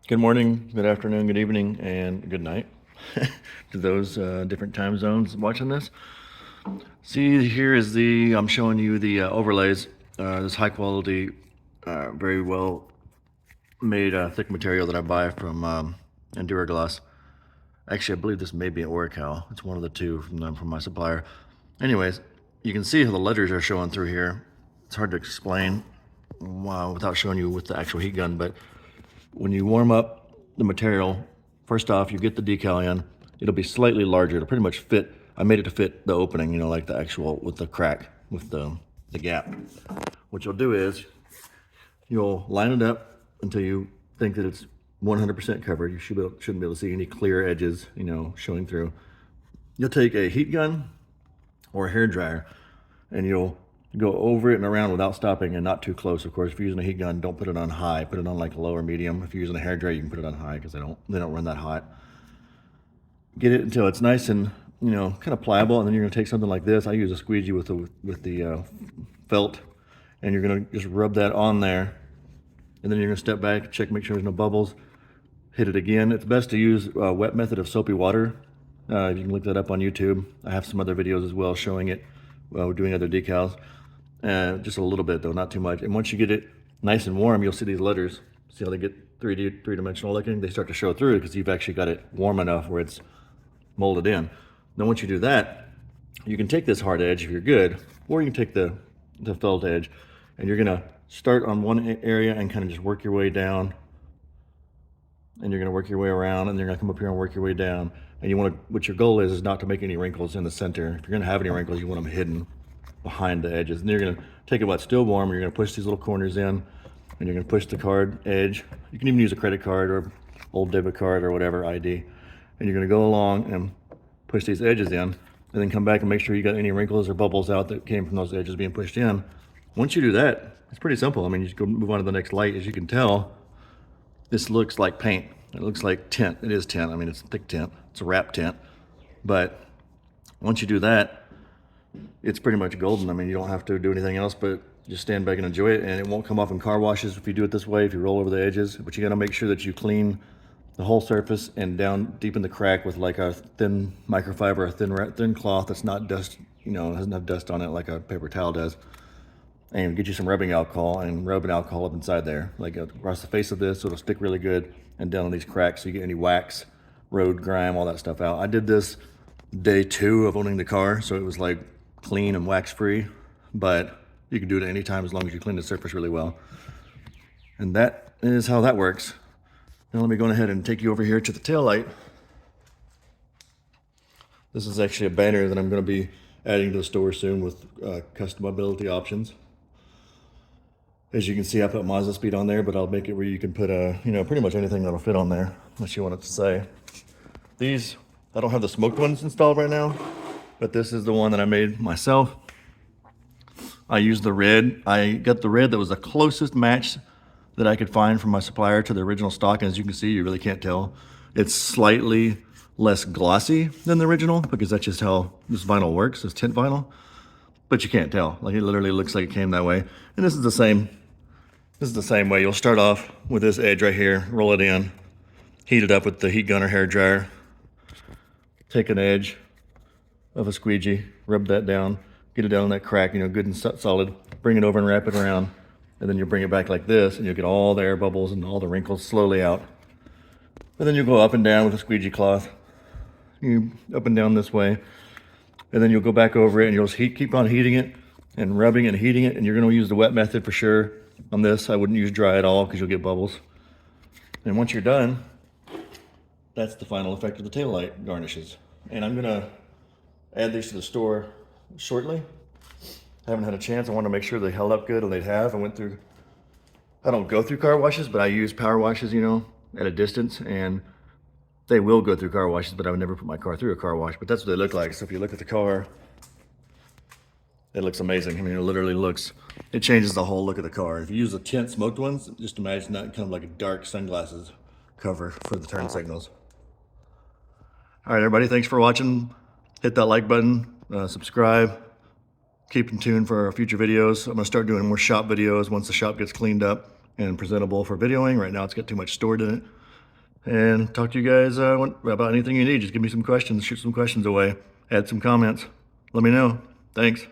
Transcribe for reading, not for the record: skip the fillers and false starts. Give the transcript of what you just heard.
Good morning, good afternoon, good evening, and good night to those different time zones watching this. See, here is I'm showing you the overlays, this high quality, very well made thick material that I buy from Enduraglass. Actually, I believe this may be an Oracal. It's one of the two from my supplier. Anyways, you can see how the letters are showing through here. It's hard to explain without showing you with the actual heat gun, but when you warm up the material, first off, you get the decal in. It'll be slightly larger. It'll pretty much fit. I made it to fit the opening, like the actual, with the crack, with the gap. What you'll do is you'll line it up until you think that it's 100% covered. You shouldn't be able to see any clear edges, showing through. You'll take a heat gun or a hair dryer and you'll go over it and around without stopping, and not too close. Of course, if you're using a heat gun, don't put it on high. Put it on like a lower medium. If you're using a hair dryer, you can put it on high because they don't run that hot. Get it until it's nice and kind of pliable, and then you're gonna take something like this. I use a squeegee with the felt, and you're gonna just rub that on there, and then you're gonna step back, check, make sure there's no bubbles. Hit it again. It's best to use a wet method of soapy water. You can look that up on YouTube. I have some other videos as well showing it. We're doing other decals. Just a little bit though, not too much. And once you get it nice and warm, you'll see these letters. See how they get three-dimensional looking? They start to show through because you've actually got it warm enough where it's molded in. Then once you do that, you can take this hard edge if you're good, or you can take the felt edge, and you're gonna start on one area and kind of just work your way down, and you're gonna work your way around, and you're gonna come up here and work your way down. And what your goal is not to make any wrinkles in the center. If you're gonna have any wrinkles, you want them hidden behind the edges. And you're gonna take it while it's still warm, and you're gonna push these little corners in, and you're gonna push the card edge. You can even use a credit card or old debit card or whatever ID. And you're gonna go along and push these edges in, and then come back and make sure you got any wrinkles or bubbles out that came from those edges being pushed in. Once you do that, it's pretty simple. I mean, you just go move on to the next light. As you can tell, this looks like paint. It looks like tint. It is tint. I mean, it's thick tint. It's a wrap tint. But once you do that, it's pretty much golden. I mean, you don't have to do anything else but just stand back and enjoy it, and it won't come off in car washes if you do it this way, if you roll over the edges. But you gotta make sure that you clean the whole surface and down deep in the crack with like a thin microfiber, a thin cloth that's not dust, doesn't have dust on it like a paper towel does. And get you some rubbing alcohol and rub an alcohol up inside there, like across the face of this, so it'll stick really good, and down on these cracks so you get any wax, road grime, all that stuff out. I did this day 2 of owning the car, so it was like clean and wax free, but you can do it at any time as long as you clean the surface really well. And that is how that works. Now let me go ahead and take you over here to the tail light. This is actually a banner that I'm going to be adding to the store soon with customability options. As you can see, I put Mazda speed on there, but I'll make it where you can put pretty much anything that'll fit on there, unless you want it to say. These, I don't have the smoked ones installed right now, but this is the one that I made myself. I used the red. I got the red that was the closest match that I could find from my supplier to the original stock. And as you can see, you really can't tell. It's slightly less glossy than the original because that's just how this vinyl works, this tint vinyl. But you can't tell. Like, it literally looks like it came that way. And this is the same. This is the same way. You'll start off with this edge right here, roll it in, heat it up with the heat gun or hair dryer. Take an edge of a squeegee, rub that down, get it down in that crack, good and solid. Bring it over and wrap it around. And then you'll bring it back like this, and you'll get all the air bubbles and all the wrinkles slowly out. And then you'll go up and down with a squeegee cloth. You up and down this way. And then you'll go back over it, and you'll just keep on heating it and rubbing and heating it. And you're gonna use the wet method for sure on this. I wouldn't use dry at all because you'll get bubbles. And once you're done, that's the final effect of the taillight garnishes. And I'm gonna add these to the store shortly. I haven't had a chance. I want to make sure they held up good, and they'd have. I don't go through car washes, but I use power washes, at a distance, and they will go through car washes, but I would never put my car through a car wash. But that's what they look like. So if you look at the car, it looks amazing. I mean, it changes the whole look of the car. If you use the tint smoked ones, just imagine that kind of like a dark sunglasses cover for the turn signals. All right, everybody, thanks for watching. Hit that like button, subscribe. Keep in tune for our future videos. I'm gonna start doing more shop videos once the shop gets cleaned up and presentable for videoing. Right now it's got too much stored in it. and talk to you guys about anything you need. Just give me some questions, shoot some questions away, add some comments. Let me know. Thanks.